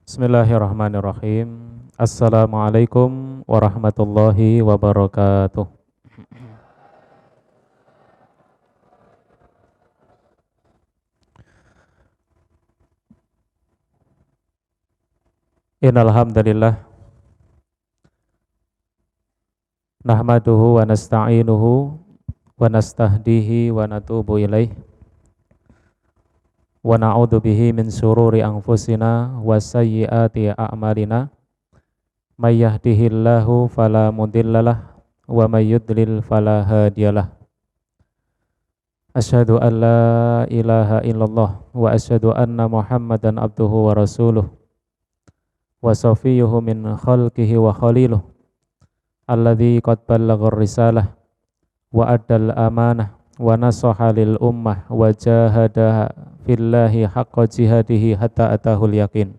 Bismillahirrahmanirrahim. Assalamualaikum warahmatullahi wabarakatuh. Innal hamdalillah nahmaduhu wa nasta'inuhu wa nastahdihi wa natubu ilaih wa na'udzu bihi min syururi anfusina wa sayyiati a'malina may yahdihillahu fala mudhillalah wa may yudlil fala hadiyalah. Asyhadu an la ilaha illallah wa asyhadu anna Muhammadan abduhu wa rasuluh wa safiyuhu min khalqihi wa khaliluh alladzi qad ballagha risalah wa addal amanah wa nasaha lil ummah wa jahada fillahi haqqa jihadihi hatta atahul yaqin.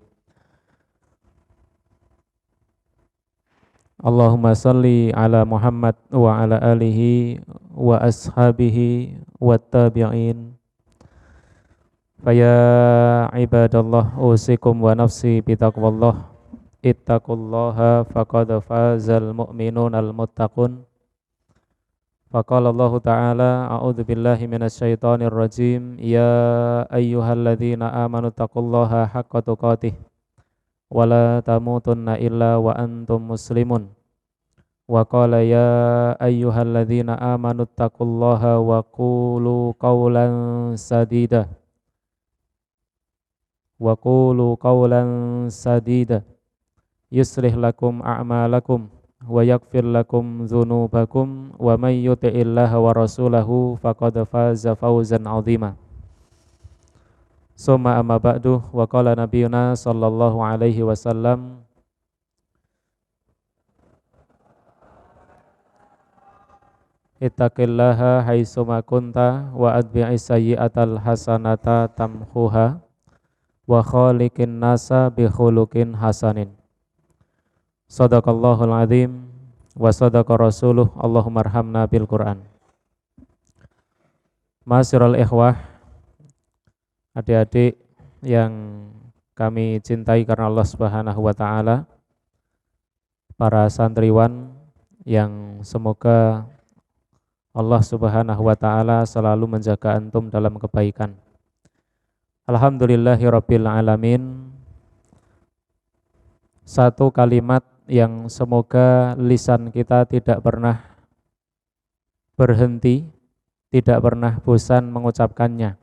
Allahumma salli ala Muhammad wa ala alihi wa ashabihi wa tabi'in. Faya ibadallah usikum wa nafsi bitaqwallah. Ittaqullaha faqad fazal mu'minun al-muttaqun. Faqala Allah Ta'ala a'udzu billahi minasyaitonir rajim ya ayyuhalladzina amanu taqullaha haqqa tuqatih wa la tamutunna illa wa antum muslimun. Wa qala ya ayyuhalladzina amanu taqullaha wa qulu qawlan sadida yuslih lakum a'malakum wa yaghfir lakum dzunubakum wa may yuti'illaha wa rasulahu faqad faza fawzan 'azima. Summa amma ba'du, wa qala nabiyuna sallallahu alaihi wasallam ittaqillaha haitsuma kunta wa atbi'is sayyi'atal hasanata tamhuha wa khaliqin nasa bi khuluqin hasanin. Shadaqallahul azim wa sadaqa rasuluh. Allahumma arhamna bil Qur'an. Ma'asyiral ikhwah, adik-adik yang kami cintai karena Allah Subhanahu wa taala, para santriwan yang semoga Allah Subhanahu wa taala selalu menjaga antum dalam kebaikan. Alhamdulillahirabbil alamin. Satu kalimat yang semoga lisan kita tidak pernah berhenti, tidak pernah bosan mengucapkannya.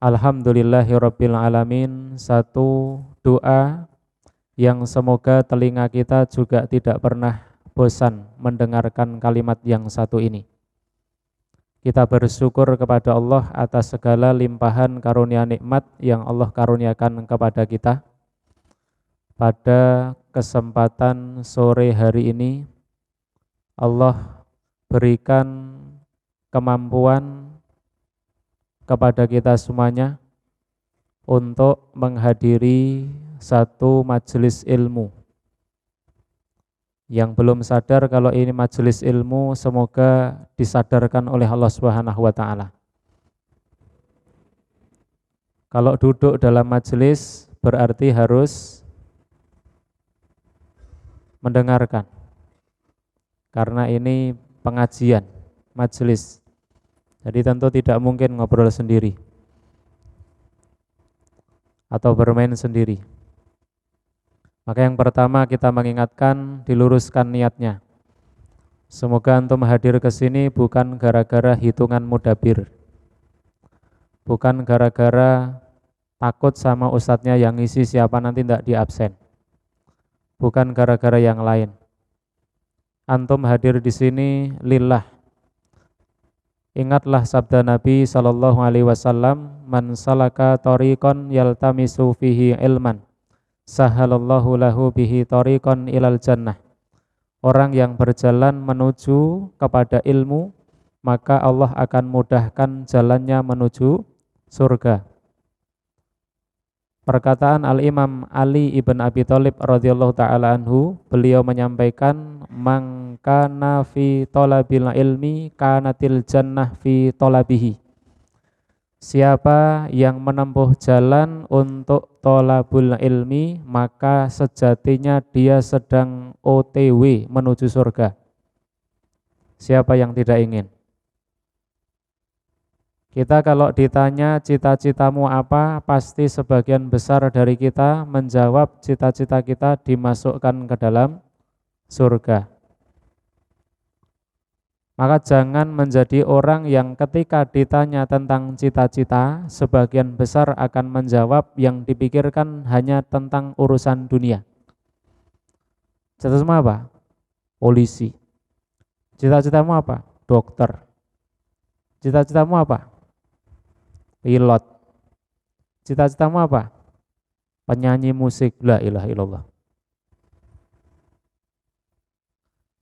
Alhamdulillahirabbil alamin. Satu doa yang semoga telinga kita juga tidak pernah bosan mendengarkan kalimat yang satu ini. Kita bersyukur kepada Allah atas segala limpahan karunia nikmat yang Allah karuniakan kepada kita. Pada kesempatan sore hari ini, Allah berikan kemampuan kepada kita semuanya untuk menghadiri satu majelis ilmu. Yang belum sadar kalau ini majelis ilmu, semoga disadarkan oleh Allah Subhanahu wa taala. Kalau duduk dalam majelis berarti harus mendengarkan. Karena ini pengajian, majelis. Jadi tentu tidak mungkin ngobrol sendiri atau bermain sendiri. Maka yang pertama kita mengingatkan, diluruskan niatnya. Semoga antum hadir ke sini bukan gara-gara hitungan mudabir. Bukan gara-gara takut sama ustadznya yang ngisi siapa nanti tidak di absen. Bukan gara-gara yang lain. Antum hadir di sini lillah. Ingatlah sabda Nabi sallallahu alaihi wasallam, "Man salaka thariqan yaltamisu fihi ilman, sahalallahu lahu bihi thariqan ilal jannah." Orang yang berjalan menuju kepada ilmu, maka Allah akan mudahkan jalannya menuju surga. Perkataan Al-Imam Ali ibn Abi Thalib radhiyallahu ta'ala anhu, beliau menyampaikan, "Man kana fi talabil ilmi kanatil jannah fi talabihi." Siapa yang menempuh jalan untuk tholabul ilmi, maka sejatinya dia sedang OTW menuju surga. Siapa yang tidak ingin? Kita kalau ditanya cita-citamu apa, pasti sebagian besar dari kita menjawab cita-cita kita dimasukkan ke dalam surga. Maka jangan menjadi orang yang ketika ditanya tentang cita-cita, sebagian besar akan menjawab yang dipikirkan hanya tentang urusan dunia. Cita-citamu apa? Polisi. Cita-citamu apa? Dokter. Cita-citamu apa? Pilot. Cita-citamu apa? Penyanyi musik. La ilaha illallah.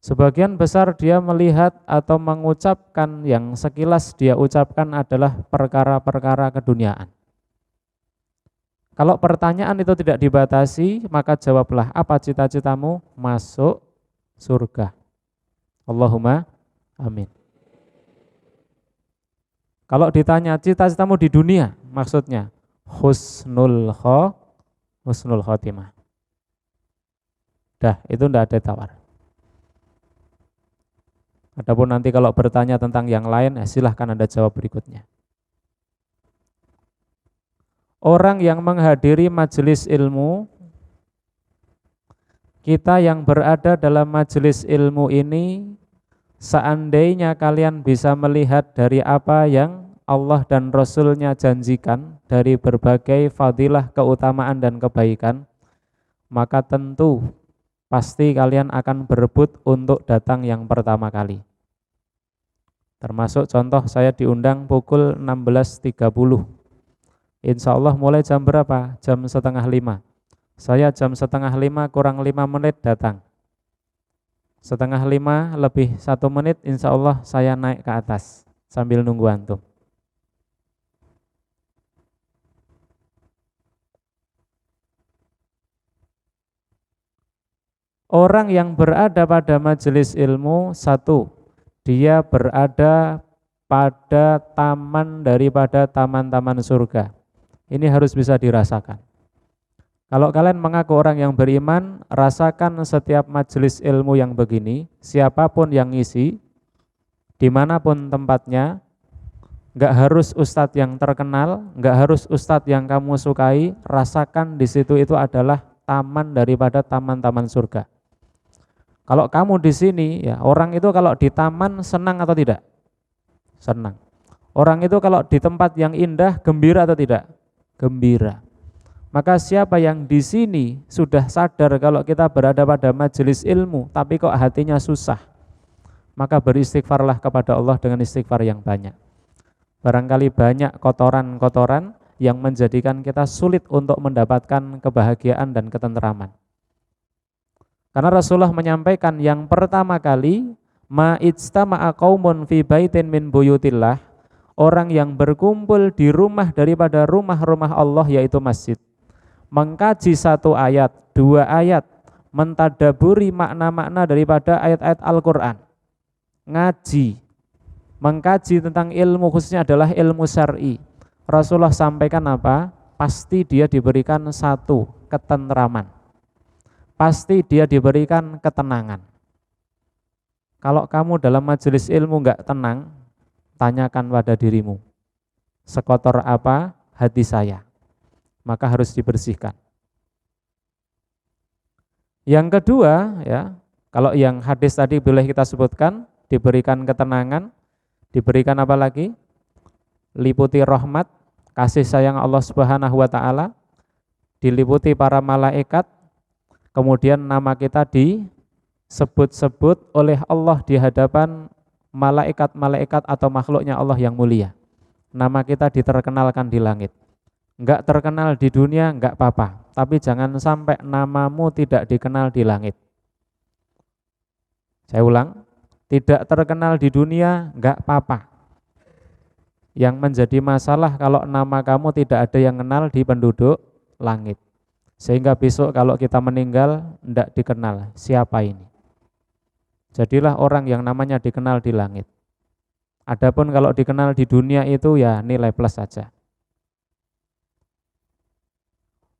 Sebagian besar dia melihat atau mengucapkan yang sekilas dia ucapkan adalah perkara-perkara keduniaan. Kalau pertanyaan itu tidak dibatasi, maka jawablah, apa cita-citamu? Masuk surga. Allahumma amin. Kalau ditanya cita-citamu di dunia, maksudnya husnul khotimah. Dah, itu tidak ada tawar. Adapun nanti kalau bertanya tentang yang lain, silahkan Anda jawab berikutnya. Orang yang menghadiri majelis ilmu, kita yang berada dalam majelis ilmu ini, seandainya kalian bisa melihat dari apa yang Allah dan Rasul-Nya janjikan dari berbagai fadilah, keutamaan dan kebaikan, maka tentu pasti kalian akan berebut untuk datang yang pertama kali. Termasuk contoh saya diundang pukul 16.30. Insya Allah mulai jam berapa? Jam 4:30. Saya jam 4:30 kurang 5 menit datang. 4:30 lebih 1 menit insya Allah saya naik ke atas sambil nunggu antum. Orang yang berada pada majelis ilmu, satu, dia berada pada taman daripada taman-taman surga. Ini harus bisa dirasakan. Kalau kalian mengaku orang yang beriman, rasakan setiap majelis ilmu yang begini, siapapun yang ngisi, dimanapun tempatnya, nggak harus ustadz yang terkenal, nggak harus ustadz yang kamu sukai, rasakan di situ itu adalah taman daripada taman-taman surga. Kalau kamu di sini, ya orang itu kalau di taman senang atau tidak? Senang. Orang itu kalau di tempat yang indah gembira atau tidak? Gembira. Maka siapa yang di sini sudah sadar kalau kita berada pada majelis ilmu, tapi kok hatinya susah, maka beristighfarlah kepada Allah dengan istighfar yang banyak. Barangkali banyak kotoran-kotoran yang menjadikan kita sulit untuk mendapatkan kebahagiaan dan ketenteraman. Karena Rasulullah menyampaikan yang pertama kali, ma'ijtama'a qaumun fi baitin min buyutillah, orang yang berkumpul di rumah daripada rumah-rumah Allah yaitu masjid, mengkaji 1 ayat, 2 ayat, mentadaburi makna-makna daripada ayat-ayat Al-Quran, ngaji, mengkaji tentang ilmu, khususnya adalah ilmu syar'i. Rasulullah sampaikan apa? Pasti dia diberikan 1, ketenteraman. Pasti dia diberikan ketenangan. Kalau kamu dalam majelis ilmu enggak tenang, tanyakan pada dirimu, sekotor apa hati saya? Maka harus dibersihkan. Yang kedua, ya, kalau yang hadis tadi boleh kita sebutkan, diberikan ketenangan, diberikan apa lagi? Liputi rahmat, kasih sayang Allah Subhanahu wa taala, diliputi para malaikat, kemudian nama kita disebut-sebut oleh Allah di hadapan malaikat-malaikat atau makhluknya Allah yang mulia. Nama kita diterkenalkan di langit. Enggak terkenal di dunia enggak apa-apa, tapi jangan sampai namamu tidak dikenal di langit. Saya ulang, tidak terkenal di dunia enggak apa-apa. Yang menjadi masalah kalau nama kamu tidak ada yang kenal di penduduk langit. Sehingga besok kalau kita meninggal tidak dikenal siapa ini. Jadilah orang yang namanya dikenal di langit. Adapun kalau dikenal di dunia itu ya nilai plus saja.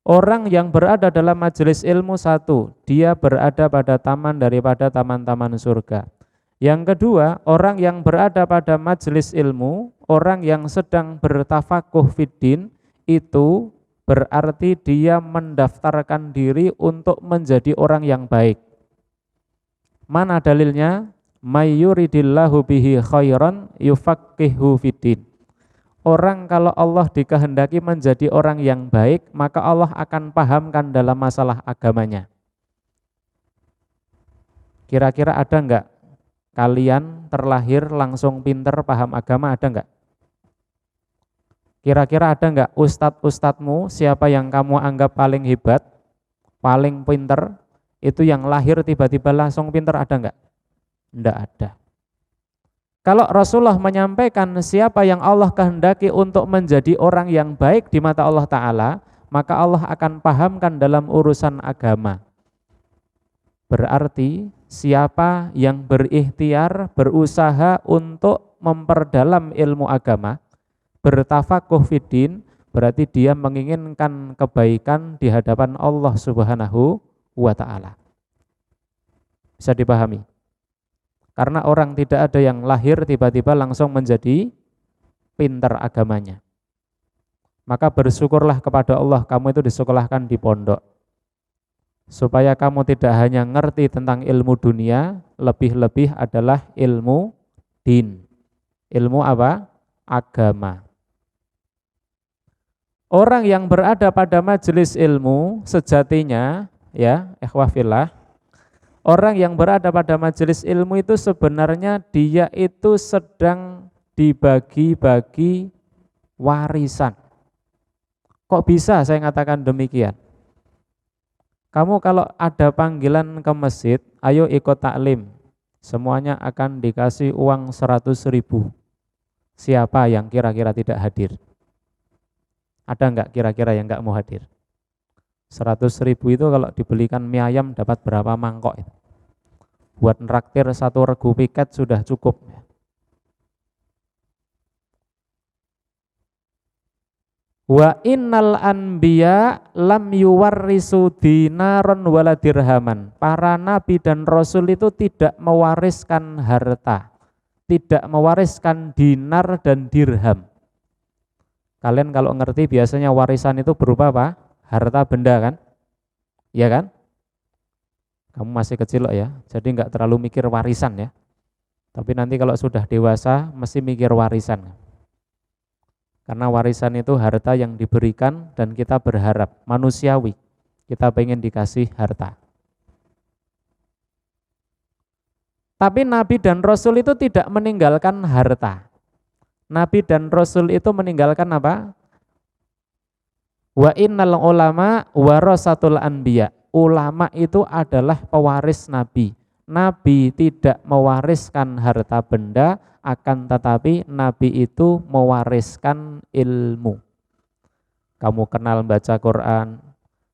Orang yang berada dalam majelis ilmu satu, dia berada pada taman daripada taman-taman surga. Yang kedua, orang yang berada pada majelis ilmu, orang yang sedang bertafakuh fiddin, itu berarti dia mendaftarkan diri untuk menjadi orang yang baik. Mana dalilnya? May yuridillahu bihi khairan yufaqihu fiddin. Orang kalau Allah dikehendaki menjadi orang yang baik, maka Allah akan pahamkan dalam masalah agamanya. Kira-kira ada enggak kalian terlahir langsung pinter paham agama, ada enggak? Kira-kira ada enggak ustadz-ustadzmu, siapa yang kamu anggap paling hebat, paling pinter, itu yang lahir tiba-tiba langsung pinter, ada enggak? Enggak ada. Kalau Rasulullah menyampaikan siapa yang Allah kehendaki untuk menjadi orang yang baik di mata Allah Ta'ala, maka Allah akan pahamkan dalam urusan agama. Berarti siapa yang berikhtiar, berusaha untuk memperdalam ilmu agama, bertafakuh fiddin, berarti dia menginginkan kebaikan di hadapan Allah Subhanahu wa Ta'ala. Bisa dipahami? Karena orang tidak ada yang lahir tiba-tiba langsung menjadi pintar agamanya. Maka bersyukurlah kepada Allah kamu itu disekolahkan di pondok. Supaya kamu tidak hanya ngerti tentang ilmu dunia, lebih-lebih adalah ilmu din. Ilmu apa? Agama. Orang yang berada pada majelis ilmu sejatinya, ya, ikhwah fillah, orang yang berada pada majelis ilmu itu sebenarnya dia itu sedang dibagi-bagi warisan. Kok bisa saya katakan demikian? Kamu kalau ada panggilan ke masjid, ayo ikut taklim, semuanya akan dikasih uang 100.000. Siapa yang kira-kira tidak hadir? Ada enggak kira-kira yang enggak mau hadir? 100.000 itu kalau dibelikan mie ayam dapat berapa mangkok itu? Buat nraktir 1 regu piket sudah cukup. Wa innal anbiya lam yuwarrisu dinaron wala dirhaman. Para nabi dan rasul itu tidak mewariskan harta, tidak mewariskan dinar dan dirham. Kalian kalau ngerti biasanya warisan itu berupa apa? Harta benda kan? Iya kan? Kamu masih kecil loh ya, jadi nggak terlalu mikir warisan ya. Tapi nanti kalau sudah dewasa mesti mikir warisan. Karena warisan itu harta yang diberikan dan kita berharap, manusiawi. Kita pengen dikasih harta. Tapi Nabi dan Rasul itu tidak meninggalkan harta. Nabi dan Rasul itu meninggalkan apa? Wa innal ulama warasatul anbiya. Ulama itu adalah pewaris Nabi. Nabi tidak mewariskan harta benda, akan tetapi Nabi itu mewariskan ilmu. Kamu kenal baca Quran,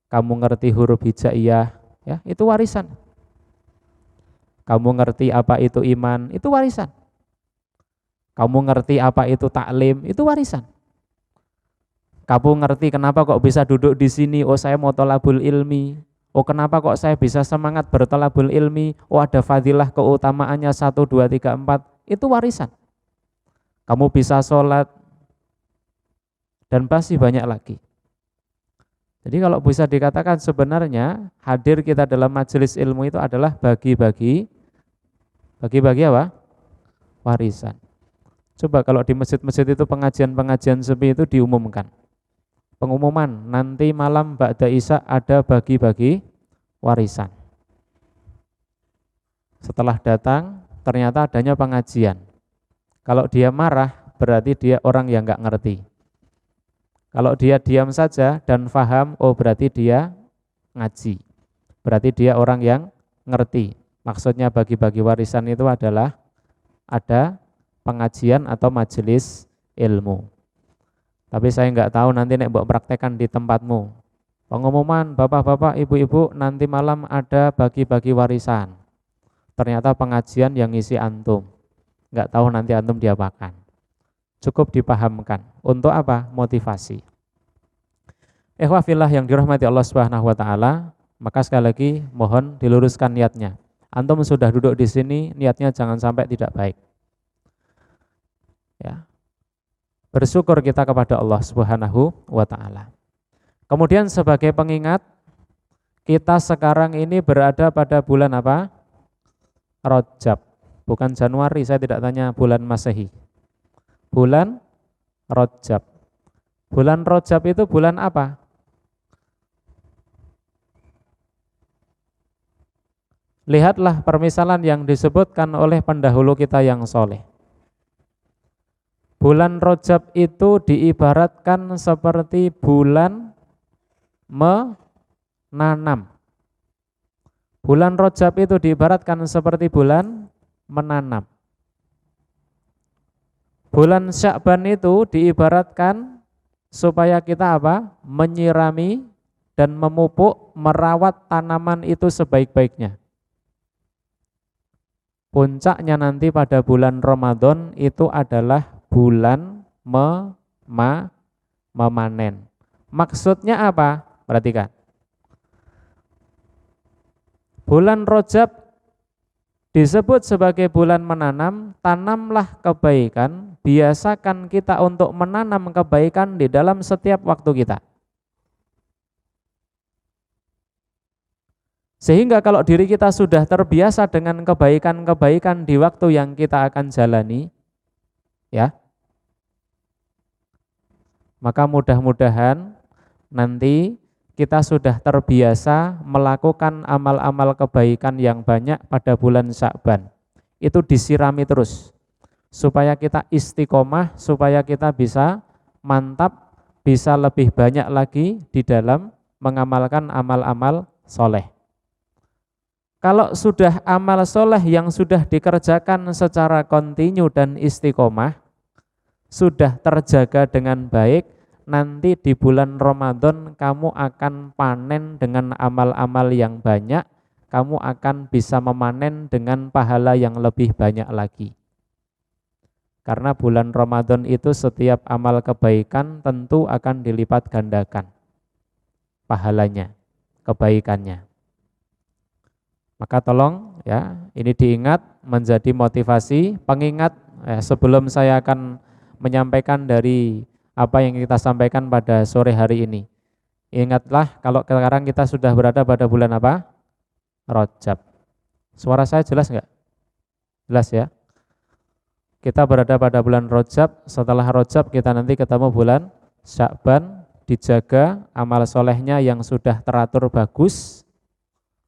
kamu ngerti huruf hijaiyah, ya, itu warisan. Kamu ngerti apa itu iman, itu warisan. Kamu ngerti apa itu taklim, itu warisan. Kamu ngerti kenapa kok bisa duduk di sini, oh saya mau thalabul ilmi. Oh kenapa kok saya bisa semangat berthalabul ilmi, oh ada fadilah keutamaannya 1, 2, 3, 4, itu warisan. Kamu bisa sholat, dan pasti banyak lagi. Jadi kalau bisa dikatakan sebenarnya hadir kita dalam majelis ilmu itu adalah bagi-bagi apa? Warisan. Coba kalau di masjid-masjid itu pengajian-pengajian sepi itu diumumkan. Pengumuman, nanti malam ba'da isya ada bagi-bagi warisan. Setelah datang, ternyata adanya pengajian. Kalau dia marah, berarti dia orang yang nggak ngerti. Kalau dia diam saja dan faham, oh berarti dia ngaji. Berarti dia orang yang ngerti. Maksudnya bagi-bagi warisan itu adalah ada pengajian atau majelis ilmu. Tapi saya nggak tahu nanti nek mbok praktekkan di tempatmu. Pengumuman bapak-bapak, ibu-ibu nanti malam ada bagi-bagi warisan. Ternyata pengajian yang ngisi antum. nggak tahu nanti antum diapakan. Cukup dipahamkan. Untuk apa? Motivasi. Ikhwah fillah yang dirahmati Allah Subhanahu wa taala, maka sekali lagi mohon diluruskan niatnya. Antum sudah duduk di sini, niatnya jangan sampai tidak baik. Ya. Bersyukur kita kepada Allah Subhanahu wa taala. Kemudian sebagai pengingat, kita sekarang ini berada pada bulan apa? Rajab. Bukan Januari, saya tidak tanya bulan Masehi. Bulan Rajab. Bulan Rajab itu bulan apa? Lihatlah permisalan yang disebutkan oleh pendahulu kita yang soleh. Bulan Rajab itu diibaratkan seperti bulan menanam. Bulan Rajab itu diibaratkan seperti bulan menanam. Bulan Sya'ban itu diibaratkan supaya kita apa? Menyirami dan memupuk, merawat tanaman itu sebaik-baiknya. Puncaknya nanti pada bulan Ramadan itu adalah bulan memanen. Maksudnya apa? Perhatikan. Bulan Rajab disebut sebagai bulan menanam, tanamlah kebaikan, biasakan kita untuk menanam kebaikan di dalam setiap waktu kita. Sehingga kalau diri kita sudah terbiasa dengan kebaikan-kebaikan di waktu yang kita akan jalani, ya, maka mudah-mudahan nanti kita sudah terbiasa melakukan amal-amal kebaikan yang banyak pada bulan Sya'ban. Itu disirami terus, supaya kita istiqomah, supaya kita bisa mantap, bisa lebih banyak lagi di dalam mengamalkan amal-amal soleh. Kalau sudah amal soleh yang sudah dikerjakan secara kontinu dan istiqomah, sudah terjaga dengan baik, nanti di bulan Ramadan kamu akan panen dengan amal-amal yang banyak, kamu akan bisa memanen dengan pahala yang lebih banyak lagi. Karena bulan Ramadan itu setiap amal kebaikan tentu akan dilipat gandakan pahalanya, kebaikannya. Maka tolong ya, ini diingat menjadi motivasi, pengingat sebelum saya akan menyampaikan dari apa yang kita sampaikan pada sore hari ini. Ingatlah kalau sekarang kita sudah berada pada bulan apa? Rajab. Suara saya jelas enggak? Jelas ya? Kita berada pada bulan Rajab, setelah Rajab kita nanti ketemu bulan Sya'ban, dijaga amal solehnya yang sudah teratur bagus.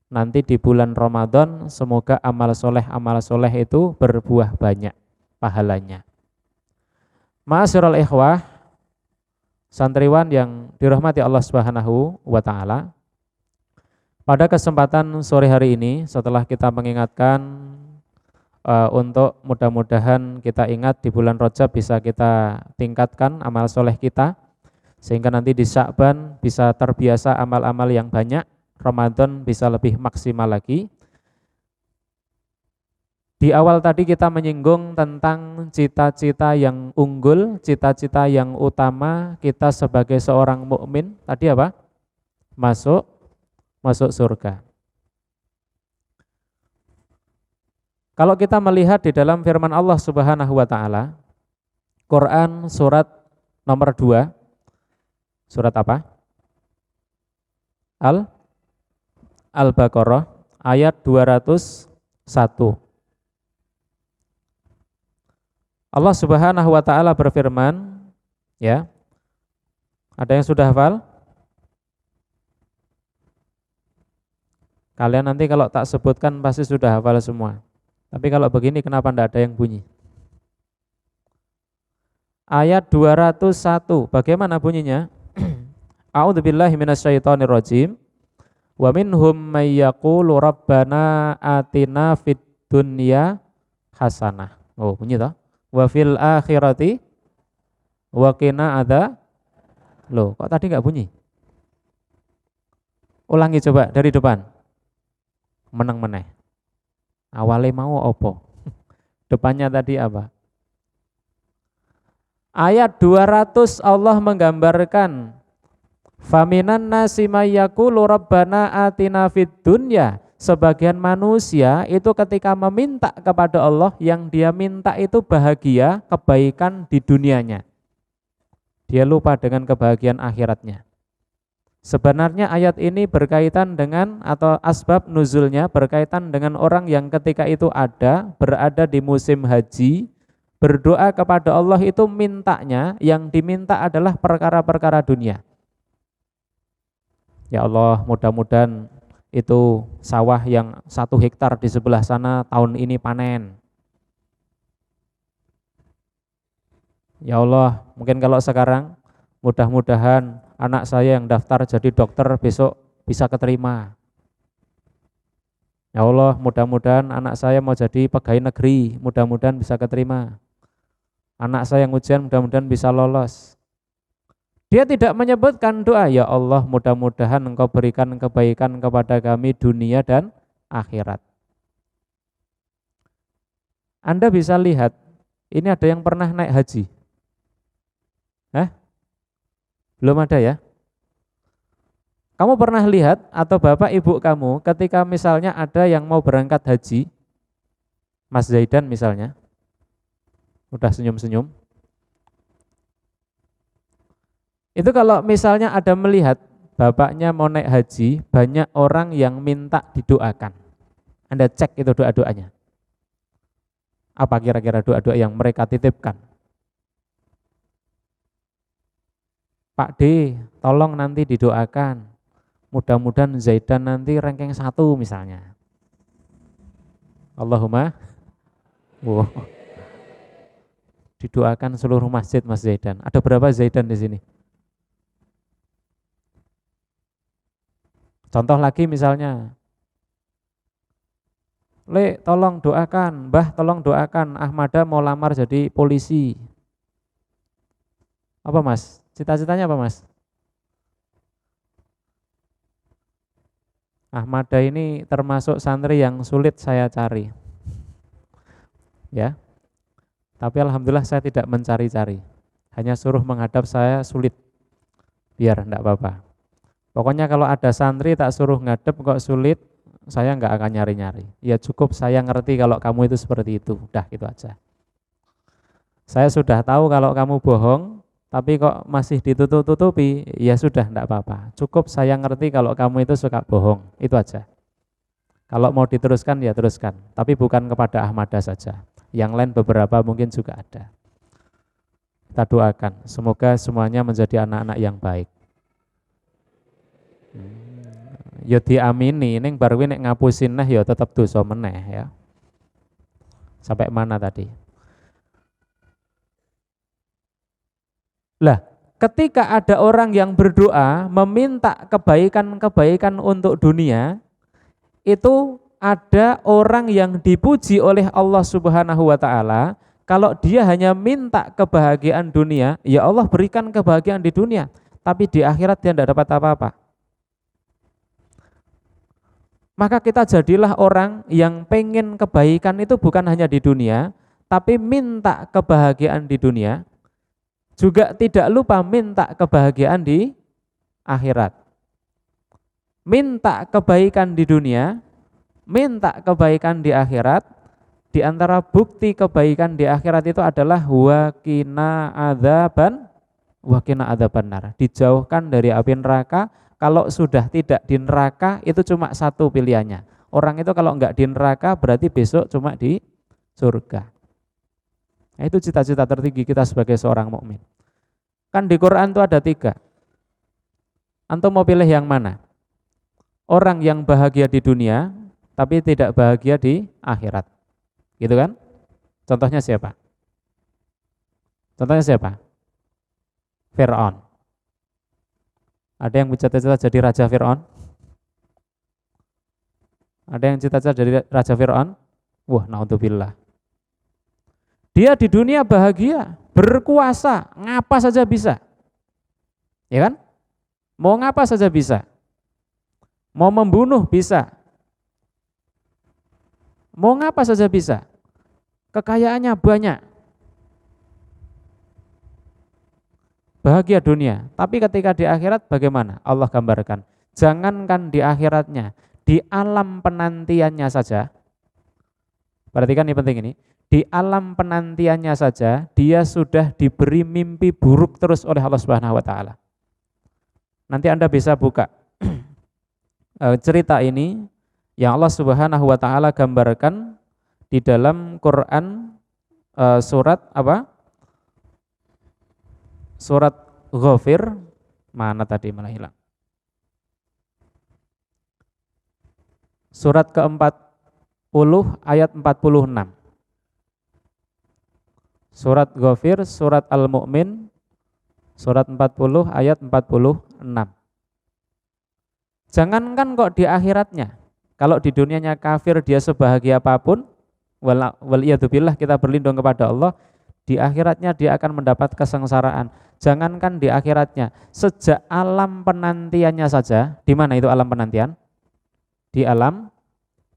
Nanti di bulan Ramadan semoga amal soleh itu berbuah banyak pahalanya. Ma'asyiral ikhwah, santriwan yang dirahmati Allah Subhanahu wa taala. Pada kesempatan sore hari ini setelah kita mengingatkan untuk mudah-mudahan kita ingat di bulan Rajab bisa kita tingkatkan amal soleh kita sehingga nanti di Sya'ban bisa terbiasa amal-amal yang banyak, Ramadan bisa lebih maksimal lagi. Di awal tadi kita menyinggung tentang cita-cita yang unggul, cita-cita yang utama kita sebagai seorang mukmin. Tadi apa? Masuk surga. Kalau kita melihat di dalam firman Allah Subhanahu wa taala, Quran surat nomor 2. Surat apa? Al-Baqarah ayat 201. Allah Subhanahu wa taala berfirman, ya. Ada yang sudah hafal? Kalian nanti kalau tak sebutkan pasti sudah hafal semua. Tapi kalau begini kenapa tidak ada yang bunyi? Ayat 201, bagaimana bunyinya? A'udzubillahi minasyaitonirrajim. Wa minhum may yaqulu rabbana atina fid dunya hasanah. Oh, bunyi toh? Wa fil akhirati wa qina adza. Loh, kok tadi enggak bunyi? Ulangi coba dari depan. Meneng meneh. Awalnya mau opo? Depannya tadi apa? Ayat 200 Allah menggambarkan faminan nasi mayyaqulu rabbana atina fid dunya. Sebagian manusia itu ketika meminta kepada Allah, yang dia minta itu bahagia, kebaikan di dunianya. Dia lupa dengan kebahagiaan akhiratnya. Sebenarnya ayat ini berkaitan dengan, atau asbab nuzulnya berkaitan dengan orang yang ketika itu berada di musim haji, berdoa kepada Allah itu mintanya, yang diminta adalah perkara-perkara dunia. Ya Allah, mudah-mudahan itu sawah yang 1 hektar di sebelah sana tahun ini panen. Ya Allah, mungkin kalau sekarang mudah-mudahan anak saya yang daftar jadi dokter besok bisa keterima. Ya Allah, mudah-mudahan anak saya mau jadi pegawai negeri, mudah-mudahan bisa keterima. Anak saya yang ujian mudah-mudahan bisa lolos. Dia tidak menyebutkan doa, ya Allah mudah-mudahan Engkau berikan kebaikan kepada kami dunia dan akhirat. Anda bisa lihat, ini ada yang pernah naik haji? Belum ada ya? Kamu pernah lihat atau bapak ibu kamu ketika misalnya ada yang mau berangkat haji, Mas Zaidan misalnya, udah senyum-senyum. Itu kalau misalnya ada melihat bapaknya mau naik haji, banyak orang yang minta didoakan. Anda cek itu doa-doanya. Apa kira-kira doa-doa yang mereka titipkan? Pak D, tolong nanti didoakan. Mudah-mudahan Zaidan nanti ranking 1 misalnya. Allahumma. Wow. Didoakan seluruh masjid Mas Zaidan. Ada berapa Zaidan di sini? Contoh lagi misalnya, Le, tolong doakan, Mbah tolong doakan, Ahmada mau lamar jadi polisi. Apa Mas? Cita-citanya apa Mas? Ahmada ini termasuk santri yang sulit saya cari. Ya. Tapi alhamdulillah saya tidak mencari-cari. Hanya suruh menghadap saya sulit. Biar enggak apa-apa. Pokoknya kalau ada santri tak suruh ngadep kok sulit, saya enggak akan nyari-nyari. Ya cukup saya ngerti kalau kamu itu seperti itu. Udah gitu aja. Saya sudah tahu kalau kamu bohong, tapi kok masih ditutup-tutupi, ya sudah enggak apa-apa. Cukup saya ngerti kalau kamu itu suka bohong. Itu aja. Kalau mau diteruskan ya teruskan, tapi bukan kepada Ahmada saja. Yang lain beberapa mungkin juga ada. Kita doakan, semoga semuanya menjadi anak-anak yang baik. Ya diamini, ning baru nek ngapusin nah ya tetap dosa meneh ya. Sampai mana tadi? Lah, ketika ada orang yang berdoa meminta kebaikan-kebaikan untuk dunia, itu ada orang yang dipuji oleh Allah Subhanahu wa taala. Kalau dia hanya minta kebahagiaan dunia, ya Allah berikan kebahagiaan di dunia, tapi di akhirat dia tidak dapat apa-apa. Maka kita jadilah orang yang pengen kebaikan itu bukan hanya di dunia, tapi minta kebahagiaan di dunia, juga tidak lupa minta kebahagiaan di akhirat. Minta kebaikan di dunia, minta kebaikan di akhirat. Di antara bukti kebaikan di akhirat itu adalah wakina adzaban nar, dijauhkan dari api neraka. Kalau sudah tidak di neraka itu cuma satu pilihannya. Orang itu kalau enggak di neraka berarti besok cuma di surga. Nah, itu cita-cita tertinggi kita sebagai seorang mukmin. Kan di Quran itu ada 3. Antum mau pilih yang mana? Orang yang bahagia di dunia tapi tidak bahagia di akhirat. Gitu kan? Contohnya siapa? Contohnya siapa? Fir'aun. Ada yang cita-cita jadi Raja Fir'aun? Ada yang cita-cita jadi Raja Fir'aun? Wah, naudzubillah. Dia di dunia bahagia, berkuasa, ngapa saja bisa. Ya kan? Mau ngapa saja bisa. Mau membunuh bisa. Mau ngapa saja bisa. kekayaannya banyak, bahagia dunia. Tapi ketika di akhirat bagaimana? Allah gambarkan, jangankan di akhiratnya, di alam penantiannya saja. Perhatikan ini penting ini. Di alam penantiannya saja dia sudah diberi mimpi buruk terus oleh Allah Subhanahu wa taala. Nanti Anda bisa buka cerita ini yang Allah Subhanahu wa taala gambarkan di dalam Quran surat apa? Surat Ghafir, mana tadi malah hilang. Surat ke-40 ayat 46. Surat Ghafir, surat Al-Mu'min, surat 40 ayat 46. Jangankan kok di akhiratnya, kalau di dunianya kafir dia sebahagia apapun, waliyadzubillah, kita berlindung kepada Allah, di akhiratnya dia akan mendapat kesengsaraan. Jangankan di akhiratnya, sejak alam penantiannya saja. Di mana itu alam penantian? Di alam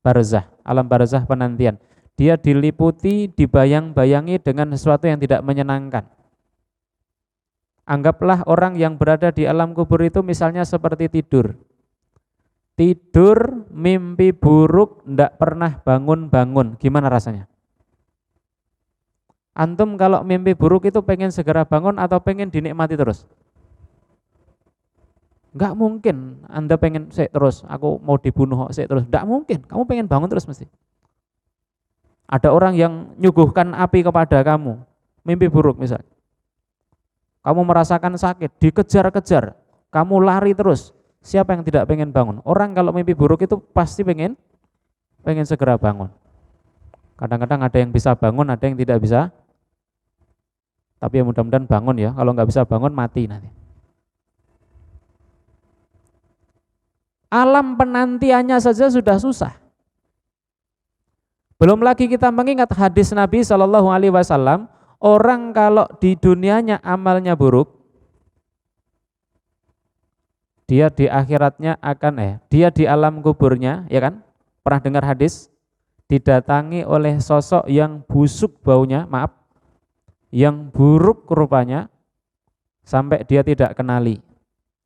barzah, alam barzah penantian. Dia diliputi, dibayang-bayangi dengan sesuatu yang tidak menyenangkan. Anggaplah orang yang berada di alam kubur itu misalnya seperti tidur. Tidur, mimpi buruk, tidak pernah bangun-bangun. Gimana rasanya? Antum kalau mimpi buruk itu pengen segera bangun atau pengen dinikmati terus? Enggak mungkin Anda pengen terus, aku mau dibunuh terus. Enggak mungkin, kamu pengen bangun terus mesti. Ada orang yang nyuguhkan api kepada kamu, mimpi buruk misalnya. Kamu merasakan sakit, dikejar-kejar, kamu lari terus. Siapa yang tidak pengen bangun? Orang kalau mimpi buruk itu pasti pengen segera bangun. Kadang-kadang ada yang bisa bangun, ada yang tidak bisa. Tapi ya mudah-mudahan bangun ya, kalau nggak bisa bangun mati nanti. Alam penantiannya saja sudah susah. Belum lagi kita mengingat hadis Nabi Shallallahu Alaihi Wasallam, orang kalau di dunianya amalnya buruk, dia di akhiratnya akan dia di alam kuburnya, ya kan? Pernah dengar hadis? Didatangi oleh sosok yang busuk baunya, yang buruk rupanya, sampai dia tidak kenali.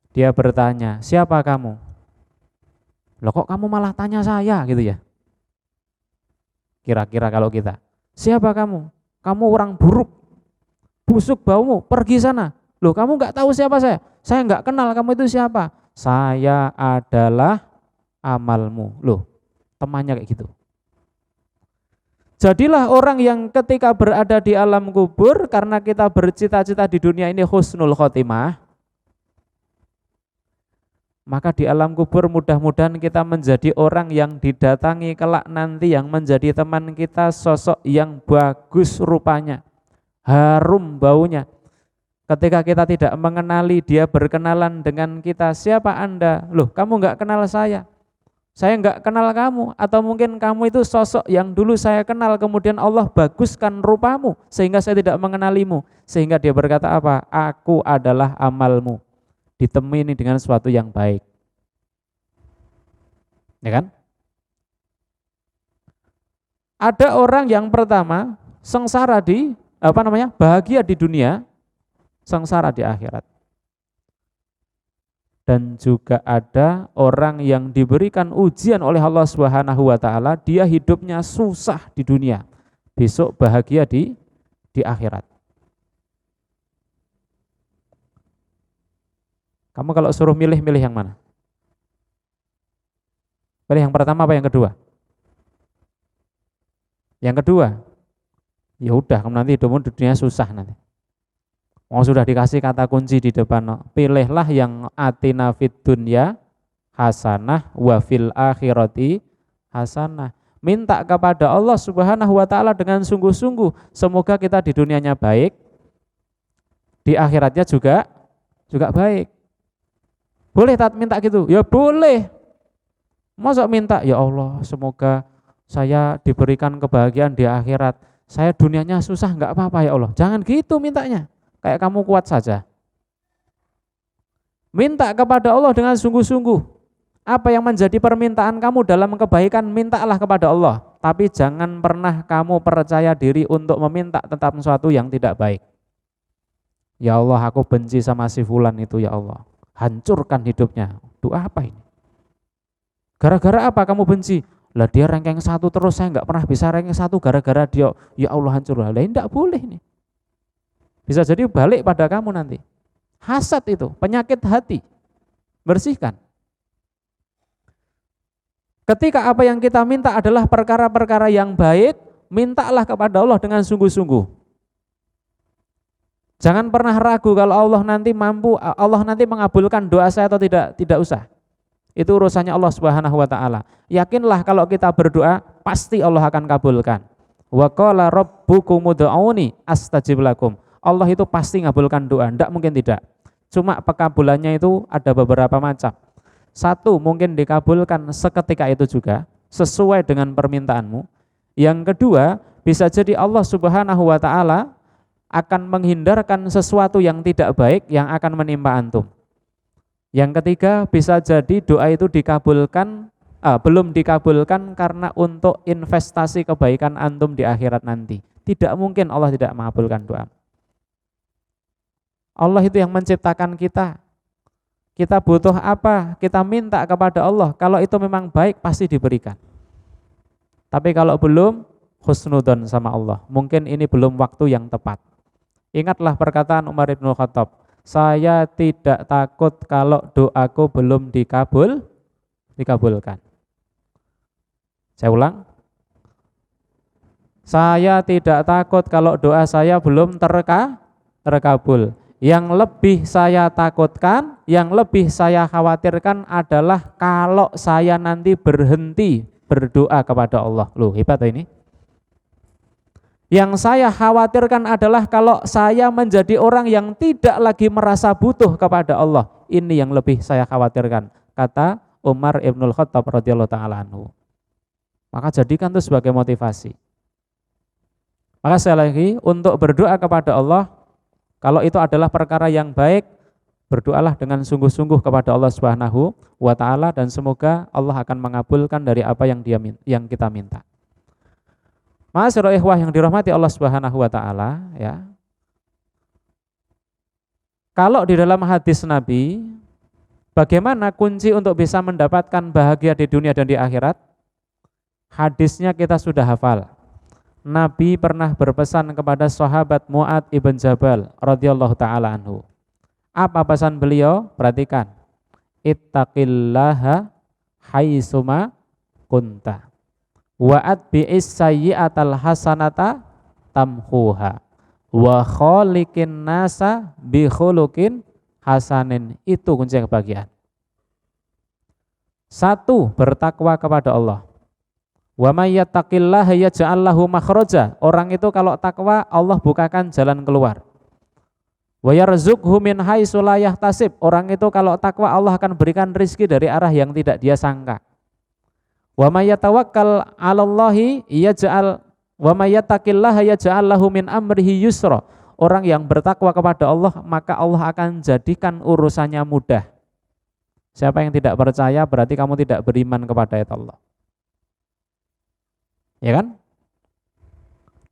Dia bertanya, siapa kamu? Loh kok kamu malah tanya saya gitu ya? Kira-kira kalau kita, siapa kamu? Kamu orang buruk, busuk baumu, pergi sana. Loh kamu nggak tahu siapa saya? Saya nggak kenal kamu itu siapa. Saya adalah amalmu. Loh, temannya kayak gitu. Jadilah orang yang ketika berada di alam kubur, karena kita bercita-cita di dunia ini husnul khotimah, maka di alam kubur mudah-mudahan kita menjadi orang yang didatangi kelak nanti, yang menjadi teman kita sosok yang bagus rupanya, harum baunya. Ketika kita tidak mengenali, dia berkenalan dengan kita, siapa Anda? Loh kamu nggak kenal saya nggak kenal kamu. Atau mungkin kamu itu sosok yang dulu saya kenal, kemudian Allah baguskan rupamu sehingga saya tidak mengenalimu. Sehingga dia berkata apa? Aku adalah amalmu. Ditemani dengan sesuatu yang baik, ya kan? Ada orang yang pertama sengsara bahagia di dunia, sengsara di akhirat. Dan juga ada orang yang diberikan ujian oleh Allah Subhanahu wa taala, dia hidupnya susah di dunia, besok bahagia di akhirat. Kamu kalau suruh milih yang mana? Pilih yang pertama apa yang kedua? Yang kedua. Ya udah, kamu nanti hidupmu di dunia susah nanti. Mau sudah dikasih kata kunci di depan, pilihlah yang atina fid dunya hasanah wa fil akhirati hasanah. Minta kepada Allah Subhanahu wa taala dengan sungguh-sungguh, semoga kita di dunianya baik, di akhiratnya juga baik. Boleh tak minta gitu? Ya boleh. Masa minta, ya Allah semoga saya diberikan kebahagiaan di akhirat, saya dunianya susah nggak apa-apa ya Allah. Jangan gitu mintanya, kayak kamu kuat saja. Minta kepada Allah dengan sungguh-sungguh. Apa yang menjadi permintaan kamu dalam kebaikan, mintalah kepada Allah. Tapi jangan pernah kamu percaya diri untuk meminta tentang sesuatu yang tidak baik. Ya Allah, aku benci sama si fulan itu, ya Allah. Hancurkan hidupnya. Doa apa ini? Gara-gara apa kamu benci? Lah dia ranking 1 terus, saya nggak pernah bisa ranking 1 gara-gara dia. Ya Allah, hancur. Lah tidak boleh nih. Bisa jadi balik pada kamu nanti. Hasad itu, penyakit hati. Bersihkan. Ketika apa yang kita minta adalah perkara-perkara yang baik, mintalah kepada Allah dengan sungguh-sungguh. Jangan pernah ragu kalau Allah nanti mampu, Allah nanti mengabulkan doa saya atau tidak usah. Itu urusannya Allah Subhanahu wa taala. Yakinlah kalau kita berdoa pasti Allah akan kabulkan. Wa qala rabbukum ud'uni astajib lakum. Allah itu pasti ngabulkan doa, enggak mungkin tidak. Cuma pekabulannya itu ada beberapa macam. Satu, mungkin dikabulkan seketika itu juga, sesuai dengan permintaanmu. Yang kedua, bisa jadi Allah Subhanahu wa ta'ala akan menghindarkan sesuatu yang tidak baik yang akan menimpa antum. Yang ketiga, bisa jadi doa itu dikabulkan, belum dikabulkan karena untuk investasi kebaikan antum di akhirat nanti. Tidak mungkin Allah tidak mengabulkan doa. Allah itu yang menciptakan kita. Kita butuh apa, kita minta kepada Allah. Kalau itu memang baik, pasti diberikan. Tapi kalau belum, husnudzon sama Allah. Mungkin ini belum waktu yang tepat. Ingatlah perkataan Umar bin Khattab, saya tidak takut kalau doaku belum dikabulkan. Saya ulang. Saya tidak takut kalau doa saya belum terkabul. Yang lebih saya takutkan, yang lebih saya khawatirkan adalah kalau saya nanti berhenti berdoa kepada Allah. Loh, hebat ini. Yang saya khawatirkan adalah kalau saya menjadi orang yang tidak lagi merasa butuh kepada Allah. Ini yang lebih saya khawatirkan, kata Umar ibnul Khattab radhiyallahu ta'ala anhu. Maka jadikan itu sebagai motivasi. Maka sekali lagi, untuk berdoa kepada Allah, kalau itu adalah perkara yang baik, berdoalah dengan sungguh-sungguh kepada Allah Subhanahu wa taala dan semoga Allah akan mengabulkan dari apa yang kita minta. Ma'asyiral ikhwah yang dirahmati Allah Subhanahu wa taala, ya. Kalau di dalam hadis Nabi, bagaimana kunci untuk bisa mendapatkan bahagia di dunia dan di akhirat? Hadisnya kita sudah hafal. Nabi pernah berpesan kepada sahabat Mu'adz ibn Jabal radhiyallahu taala anhu. Apa pesan beliau? Perhatikan. Ittaqillaha haitsuma kunta. Wa atbi'is sayyi'atal hasanata tamhuha. Wa khaliqin nasa bi khuluqin hasanin. Itu kunci kebahagiaan. Satu, bertakwa kepada Allah. Wa may yattaqillaha yaj'al lahu makhraja. Orang itu kalau takwa, Allah bukakan jalan keluar. Wa yarzuqhu min haitsu la yahtasib. Orang itu kalau takwa, Allah akan berikan rezeki dari arah yang tidak dia sangka. Wa may yatawakkal 'alallahi yaj'al wa may yattaqillaha yaj'al lahu min amrihi yusra. Orang yang bertakwa kepada Allah, maka Allah akan jadikan urusannya mudah. Siapa yang tidak percaya berarti kamu tidak beriman kepada Allah. Ya kan?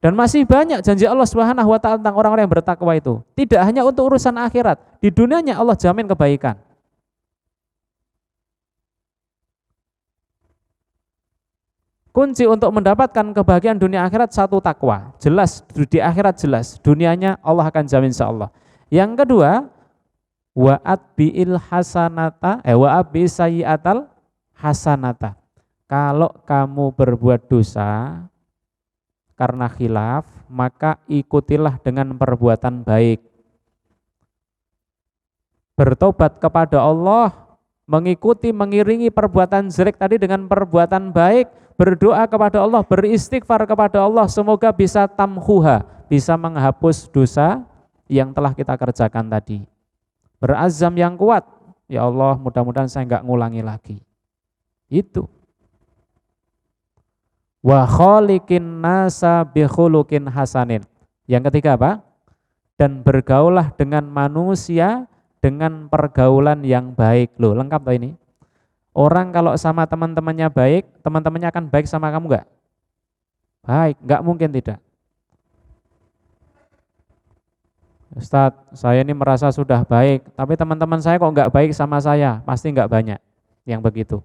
Dan masih banyak janji Allah Subhanahu wa taala tentang orang-orang yang bertakwa itu. Tidak hanya untuk urusan akhirat, di dunianya Allah jamin kebaikan. Kunci untuk mendapatkan kebahagiaan dunia akhirat satu takwa. Jelas di akhirat jelas, dunianya Allah akan jamin insyaallah. Yang kedua, wa'at bi'il hasanata wa'at sayyi'atal hasanata. Kalau kamu berbuat dosa karena khilaf, maka ikutilah dengan perbuatan baik. Bertobat kepada Allah, mengiringi perbuatan jelek tadi dengan perbuatan baik, berdoa kepada Allah, beristighfar kepada Allah, semoga bisa tamhuha, bisa menghapus dosa yang telah kita kerjakan tadi. Berazam yang kuat, ya Allah mudah-mudahan saya enggak ngulangi lagi. Itu. Wa khaliqin nasa bi khuluqin hasanin. Yang ketiga apa? Dan bergaulah dengan manusia dengan pergaulan yang baik. Loh, lengkap toh ini. Orang kalau sama teman-temannya baik, teman-temannya akan baik sama kamu enggak? Baik, enggak mungkin tidak. Ustadz, saya ini merasa sudah baik, tapi teman-teman saya kok enggak baik sama saya, pasti enggak banyak yang begitu.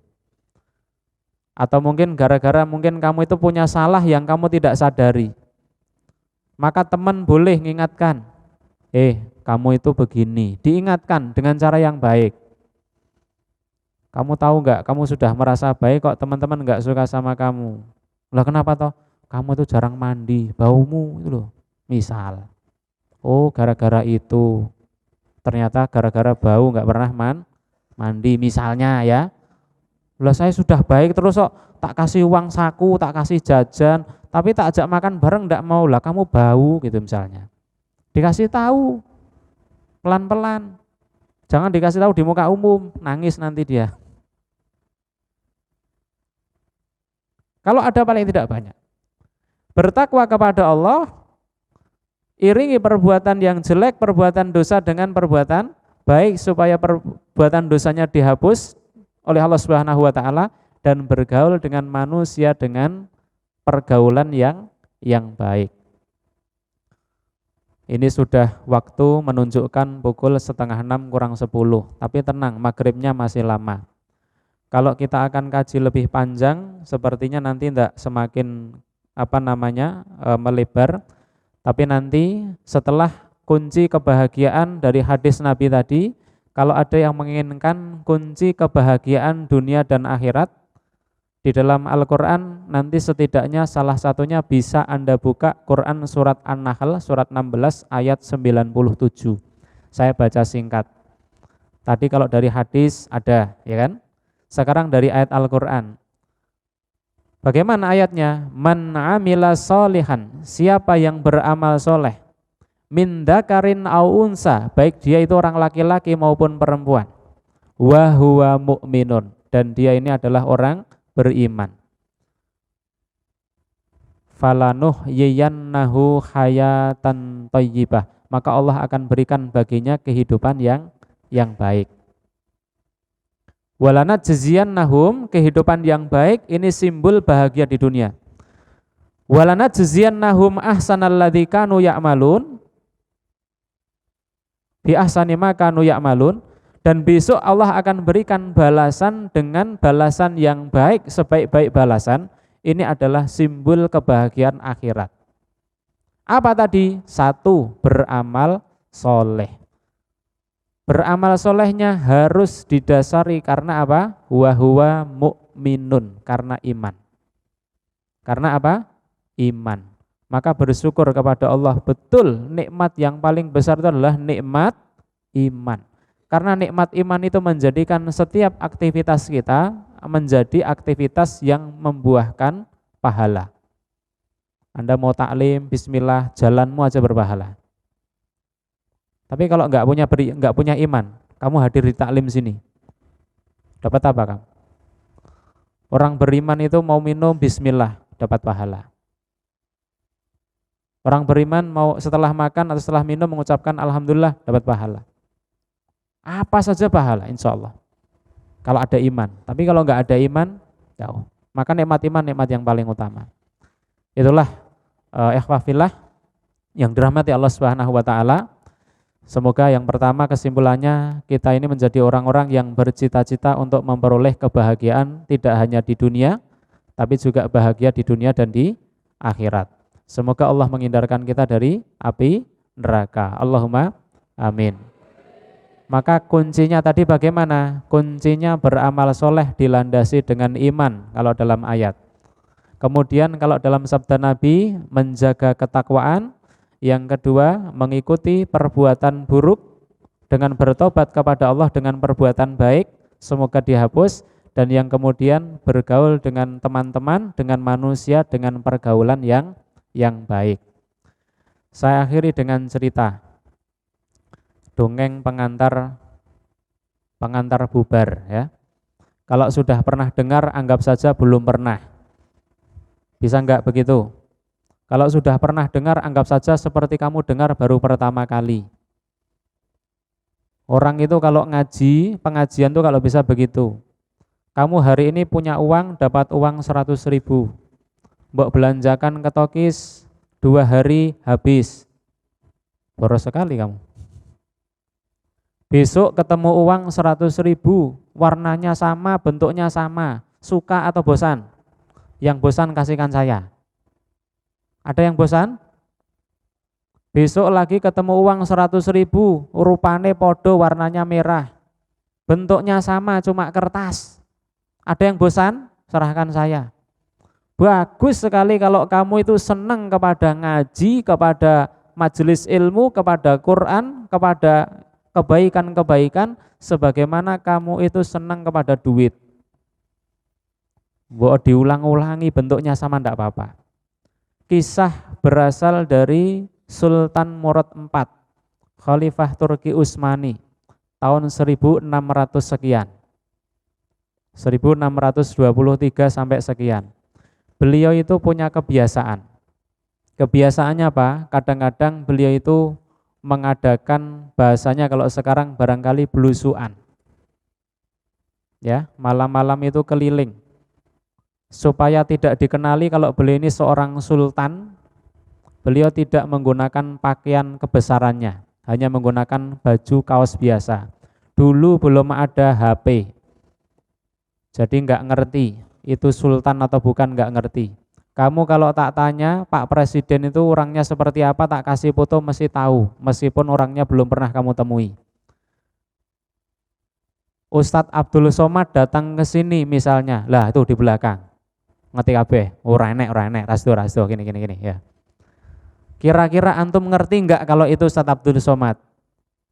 Atau mungkin gara-gara mungkin kamu itu punya salah yang kamu tidak sadari. Maka teman boleh mengingatkan, kamu itu begini, diingatkan dengan cara yang baik. Kamu tahu enggak, kamu sudah merasa baik kok teman-teman enggak suka sama kamu. Lah kenapa toh? Kamu itu jarang mandi, baumu itu loh, misal. Oh, gara-gara itu. Ternyata gara-gara bau nggak pernah mandi misalnya ya. Lah saya sudah baik terus kok tak kasih uang saku, tak kasih jajan, tapi tak ajak makan bareng nggak mau. Lah kamu bau gitu misalnya. Dikasih tahu pelan-pelan. Jangan dikasih tahu di muka umum, nangis nanti dia. Kalau ada paling tidak banyak. Bertakwa kepada Allah, iringi perbuatan yang jelek, perbuatan dosa dengan perbuatan baik supaya perbuatan dosanya dihapus oleh Allah Subhanahu wa taala dan bergaul dengan manusia dengan pergaulan yang baik. Ini sudah waktu menunjukkan pukul 5:30 kurang 10, tapi tenang, maghribnya masih lama. Kalau kita akan kaji lebih panjang, sepertinya nanti tidak semakin melebar. Tapi nanti setelah kunci kebahagiaan dari hadis Nabi tadi, kalau ada yang menginginkan kunci kebahagiaan dunia dan akhirat di dalam Al-Quran, nanti setidaknya salah satunya bisa Anda buka Quran surat An-Nahl, surat 16 ayat 97. Saya baca singkat. Tadi kalau dari hadis ada, ya kan? Sekarang dari ayat Al-Quran. Bagaimana ayatnya? Man amila solihan, siapa yang beramal soleh, min dzakarin au unsa, baik dia itu orang laki-laki maupun perempuan, wa huwa mu'minun, dan dia ini adalah orang beriman. Falanuhyiyannahu hayatan thayyibah, maka Allah akan berikan baginya kehidupan yang baik. Walanat jaziyannahum, kehidupan yang baik ini simbol bahagia di dunia. Walanat jaziyannahum ahsanalladzi kanu ya'malun bi ahsani ma kanu ya'malun, dan besok Allah akan berikan balasan dengan balasan yang baik, sebaik-baik balasan. Ini adalah simbol kebahagiaan akhirat. Apa tadi? 1, beramal soleh. Beramal solehnya harus didasari karena apa? Wa huwa mu'minun, karena iman. Karena apa? Iman. Maka bersyukur kepada Allah. Betul, nikmat yang paling besar itu adalah nikmat iman. Karena nikmat iman itu menjadikan setiap aktivitas kita menjadi aktivitas yang membuahkan pahala. Anda mau taklim, bismillah, jalanmu aja berpahala. Tapi kalau enggak punya iman, kamu hadir di taklim sini, dapat apa kamu? Orang beriman itu mau minum bismillah, dapat pahala. Orang beriman mau setelah makan atau setelah minum mengucapkan alhamdulillah, dapat pahala. Apa saja pahala, insya Allah. Kalau ada iman. Tapi kalau enggak ada iman, jauh. Maka nikmat iman nikmat yang paling utama. Itulah ikhwafillah yang dirahmati Allah Subhanahu wa taala. Semoga yang pertama kesimpulannya kita ini menjadi orang-orang yang bercita-cita untuk memperoleh kebahagiaan tidak hanya di dunia, tapi juga bahagia di dunia dan di akhirat. Semoga Allah menghindarkan kita dari api neraka. Allahumma amin. Maka kuncinya tadi bagaimana? Kuncinya beramal soleh dilandasi dengan iman kalau dalam ayat. Kemudian kalau dalam sabda Nabi menjaga ketakwaan. Yang kedua, mengikuti perbuatan buruk dengan bertobat kepada Allah dengan perbuatan baik, semoga dihapus. Dan yang kemudian bergaul dengan teman-teman, dengan manusia, dengan pergaulan yang baik. Saya akhiri dengan cerita dongeng pengantar bubar ya. Kalau sudah pernah dengar, anggap saja belum pernah. Bisa enggak begitu? Kalau sudah pernah dengar, anggap saja seperti kamu dengar baru pertama kali. Orang itu kalau ngaji, pengajian itu kalau bisa begitu. Kamu hari ini punya uang, dapat uang 100.000. Mbok belanjakan ke tokis 2 hari habis. Boros sekali kamu. Besok ketemu uang 100.000, warnanya sama, bentuknya sama. Suka atau bosan? Yang bosan kasihkan saya. Ada yang bosan? Besok lagi ketemu uang 100.000, rupane podo, warnanya merah. Bentuknya sama, cuma kertas. Ada yang bosan? Serahkan saya. Bagus sekali kalau kamu itu senang kepada ngaji, kepada majelis ilmu, kepada Quran, kepada kebaikan-kebaikan, sebagaimana kamu itu senang kepada duit. Diulang-ulangi bentuknya sama enggak apa-apa. Kisah berasal dari Sultan Murad IV, Khalifah Turki Utsmani, tahun 1600 sekian. 1623 sampai sekian. Beliau itu punya kebiasaan. Kebiasaannya apa? Kadang-kadang beliau itu mengadakan, bahasanya kalau sekarang barangkali belusuan. Ya, malam-malam itu keliling. Supaya tidak dikenali kalau beliau ini seorang sultan, beliau tidak menggunakan pakaian kebesarannya, hanya menggunakan baju kaos biasa. Dulu belum ada HP. Jadi nggak ngerti itu sultan atau bukan, nggak ngerti. Kamu kalau tak tanya Pak Presiden itu orangnya seperti apa, tak kasih foto mesti tahu, meskipun orangnya belum pernah kamu temui. Ustadz Abdul Somad datang ke sini misalnya, lah itu di belakang, ngerti kabeh, ora enek, rasto, gini ya. Kira-kira antum ngerti nggak kalau itu Ustadz Abdul Somad?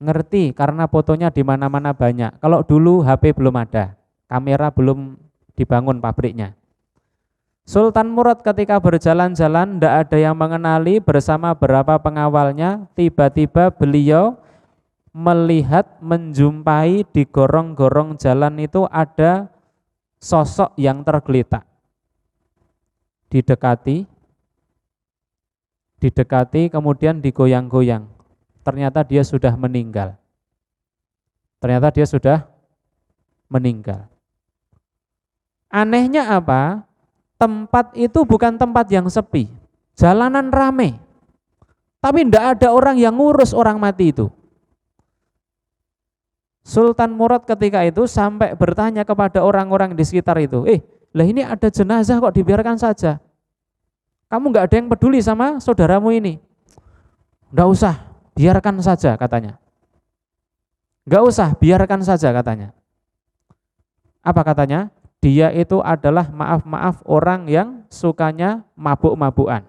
Ngerti, karena fotonya di mana-mana banyak. Kalau dulu HP belum ada, kamera belum dibangun pabriknya. Sultan Murad ketika berjalan-jalan tidak ada yang mengenali, bersama berapa pengawalnya, tiba-tiba beliau melihat, menjumpai di gorong-gorong jalan itu ada sosok yang tergeletak. Didekati kemudian digoyang-goyang. Ternyata dia sudah meninggal. Anehnya apa? Tempat itu bukan tempat yang sepi, jalanan rame, tapi tidak ada orang yang ngurus orang mati itu. Sultan Murad ketika itu sampai bertanya kepada orang-orang di sekitar itu, lah ini ada jenazah kok dibiarkan saja? Kamu nggak ada yang peduli sama saudaramu ini? Nggak usah, biarkan saja katanya. Nggak usah, biarkan saja katanya. Apa katanya? Dia itu adalah maaf orang yang sukanya mabuk-mabukan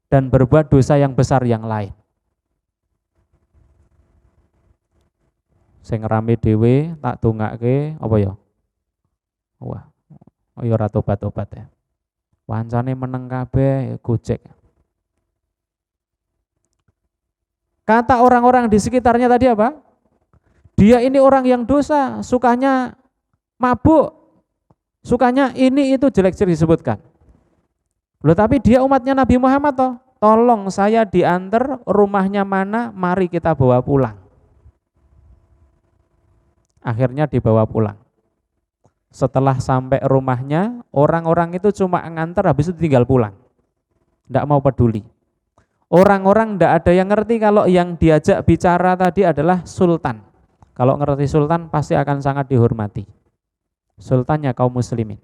dan berbuat dosa yang besar yang lain. Sing rame dhewe tak dongake apa ya? Wah, ya ora tobat-tobat ya. Wancane meneng kabeh gojek. Kata orang-orang di sekitarnya tadi apa? Dia ini orang yang dosa, sukanya mabuk. Sukanya ini itu jelek-jelek disebutkan. Loh tapi dia umatnya Nabi Muhammad toh. Tolong saya diantar, rumahnya mana, mari kita bawa pulang. Akhirnya dibawa pulang. Setelah sampai rumahnya, orang-orang itu cuma nganter, habis itu tinggal pulang. Tidak mau peduli. Orang-orang tidak ada yang ngerti kalau yang diajak bicara tadi adalah sultan. Kalau ngerti sultan pasti akan sangat dihormati. Sultannya kaum muslimin.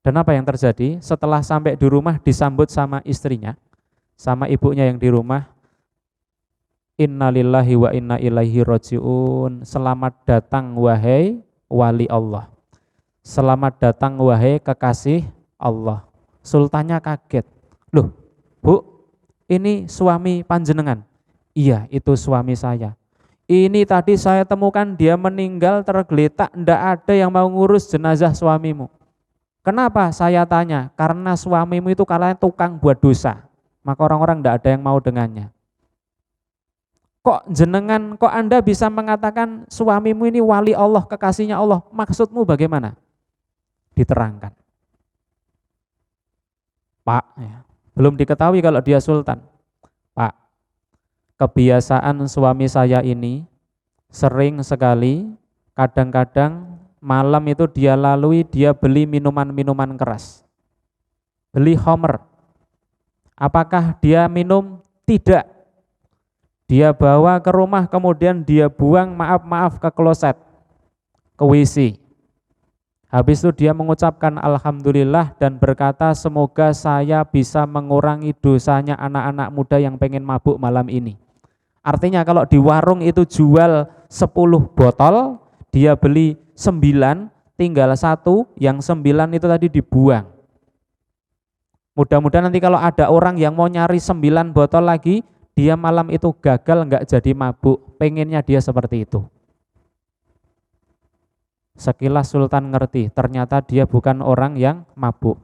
Dan apa yang terjadi? Setelah sampai di rumah disambut sama istrinya, sama ibunya yang di rumah. Innalillahi wa inna ilaihi rajiun. Selamat datang wahai wali Allah. Selamat datang wahai kekasih Allah. Sultannya kaget. Loh, Bu, ini suami panjenengan? Iya, itu suami saya. Ini tadi saya temukan dia meninggal tergeletak, ndak ada yang mau ngurus jenazah suamimu. Kenapa? Saya tanya, karena suamimu itu kalanya tukang buat dosa. Maka orang-orang ndak ada yang mau dengannya. Kok Anda bisa mengatakan suamimu ini wali Allah, kekasihnya Allah? Maksudmu bagaimana? Diterangkan. Pak, ya, belum diketahui kalau dia sultan. Pak, kebiasaan suami saya ini sering sekali kadang-kadang malam itu dia lalui, dia beli minuman-minuman keras, beli khamr. Apakah dia minum? Tidak. Dia bawa ke rumah, kemudian dia buang maaf-maaf ke kloset, ke WC. Habis itu dia mengucapkan alhamdulillah dan berkata semoga saya bisa mengurangi dosanya anak-anak muda yang pengen mabuk malam ini. Artinya kalau di warung itu jual 10 botol, dia beli 9, tinggal 1, yang 9 itu tadi dibuang. Mudah-mudahan nanti kalau ada orang yang mau nyari 9 botol lagi, dia malam itu gagal, enggak jadi mabuk, pengennya dia seperti itu. Sekilas Sultan ngerti, ternyata dia bukan orang yang mabuk.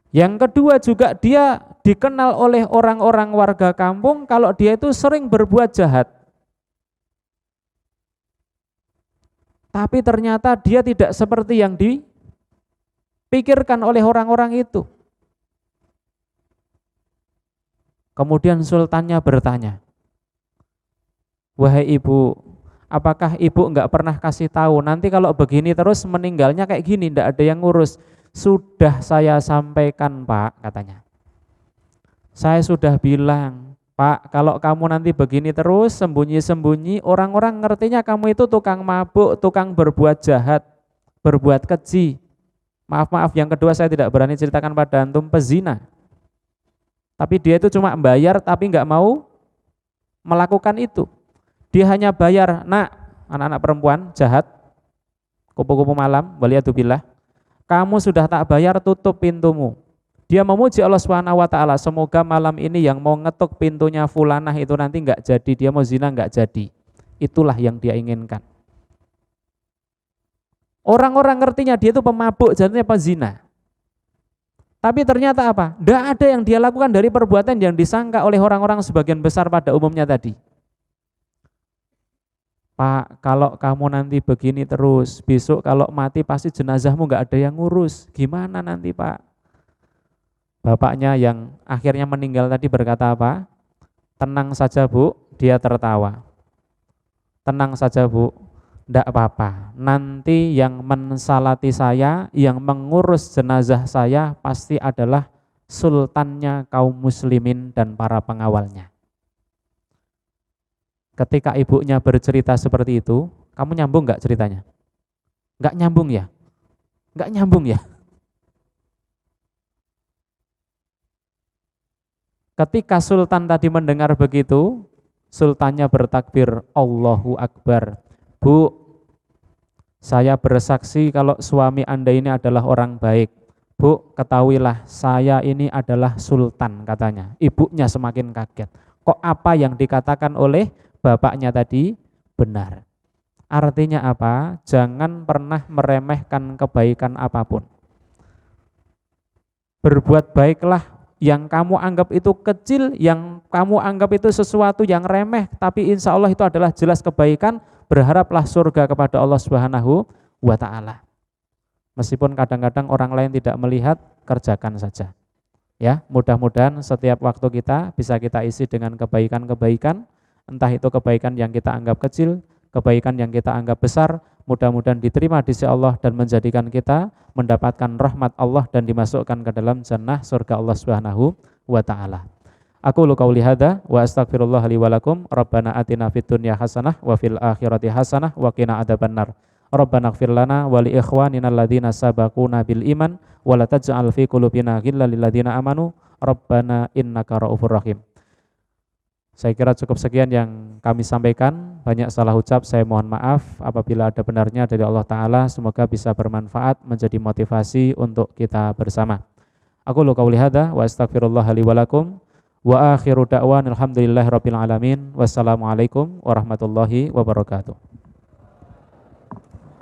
Yang kedua juga dia dikenal oleh orang-orang warga kampung kalau dia itu sering berbuat jahat. Tapi ternyata dia tidak seperti yang dipikirkan oleh orang-orang itu. Kemudian sultannya bertanya, wahai ibu, apakah ibu enggak pernah kasih tahu nanti kalau begini terus meninggalnya kayak gini, enggak ada yang ngurus? Sudah saya sampaikan Pak, katanya. Saya sudah bilang, Pak, kalau kamu nanti begini terus sembunyi-sembunyi, orang-orang ngertinya kamu itu tukang mabuk, tukang berbuat jahat, berbuat keji. Maaf, yang kedua saya tidak berani ceritakan pada antum, pezina. Tapi dia itu cuma bayar tapi enggak mau melakukan itu. Dia hanya bayar, nak, anak-anak perempuan jahat, kupu-kupu malam, waliyadzubillah, kamu sudah tak bayar, tutup pintumu. Dia memuji Allah Subhanahu wa taala, semoga malam ini yang mau ngetuk pintunya fulanah itu nanti enggak jadi, dia mau zina enggak jadi. Itulah yang dia inginkan. Orang-orang ngertinya dia itu pemabuk, jadinya pezina. Tapi ternyata apa? Enggak ada yang dia lakukan dari perbuatan yang disangka oleh orang-orang sebagian besar pada umumnya tadi. Pak, kalau kamu nanti begini terus, besok kalau mati pasti jenazahmu enggak ada yang ngurus. Gimana nanti Pak? Bapaknya yang akhirnya meninggal tadi berkata apa? Tenang saja Bu, dia tertawa. Tenang saja Bu, enggak apa-apa. Nanti yang mensalati saya, yang mengurus jenazah saya pasti adalah sultannya kaum muslimin dan para pengawalnya. Ketika ibunya bercerita seperti itu, kamu nyambung enggak ceritanya? Enggak nyambung ya? Enggak nyambung ya? Ketika sultan tadi mendengar begitu, sultannya bertakbir, Allahu Akbar. Bu, saya bersaksi kalau suami Anda ini adalah orang baik. Bu, ketahuilah saya ini adalah sultan, katanya. Ibunya semakin kaget. Kok apa yang dikatakan oleh bapaknya tadi benar? Artinya apa? Jangan pernah meremehkan kebaikan apapun. Berbuat baiklah, yang kamu anggap itu kecil, yang kamu anggap itu sesuatu yang remeh, tapi insya Allah itu adalah jelas kebaikan. Berharaplah surga kepada Allah Subhanahu wa ta'ala. Meskipun kadang-kadang orang lain tidak melihat, kerjakan saja. Ya, mudah-mudahan setiap waktu kita bisa kita isi dengan kebaikan-kebaikan, entah itu kebaikan yang kita anggap kecil, kebaikan yang kita anggap besar, mudah-mudahan diterima di sisi Allah dan menjadikan kita mendapatkan rahmat Allah dan dimasukkan ke dalam jannah surga Allah Subhanahu wa ta'ala. Aku qauli hadza wa astaghfirullah li wa lakum. Rabbana atina fid dunya hasanah wa fil akhirati hasanah wa qina adzabannar. Rabbana ighfir lana wa li ikhwanina alladzina sabaquna bil iman wa la taj'al fi qulubina ghillan lil ladzina amanu rabbana innaka raufur rahim. Saya kira cukup sekian yang kami sampaikan. Banyak salah ucap, saya mohon maaf. Apabila ada benarnya dari Allah Ta'ala, semoga bisa bermanfaat, menjadi motivasi untuk kita bersama. Aku qauli hadza wa astaghfirullah li wa lakum. Wa akhiru da'wan alhamdulillahirabbil alamin. Wassalamualaikum warahmatullahi wabarakatuh.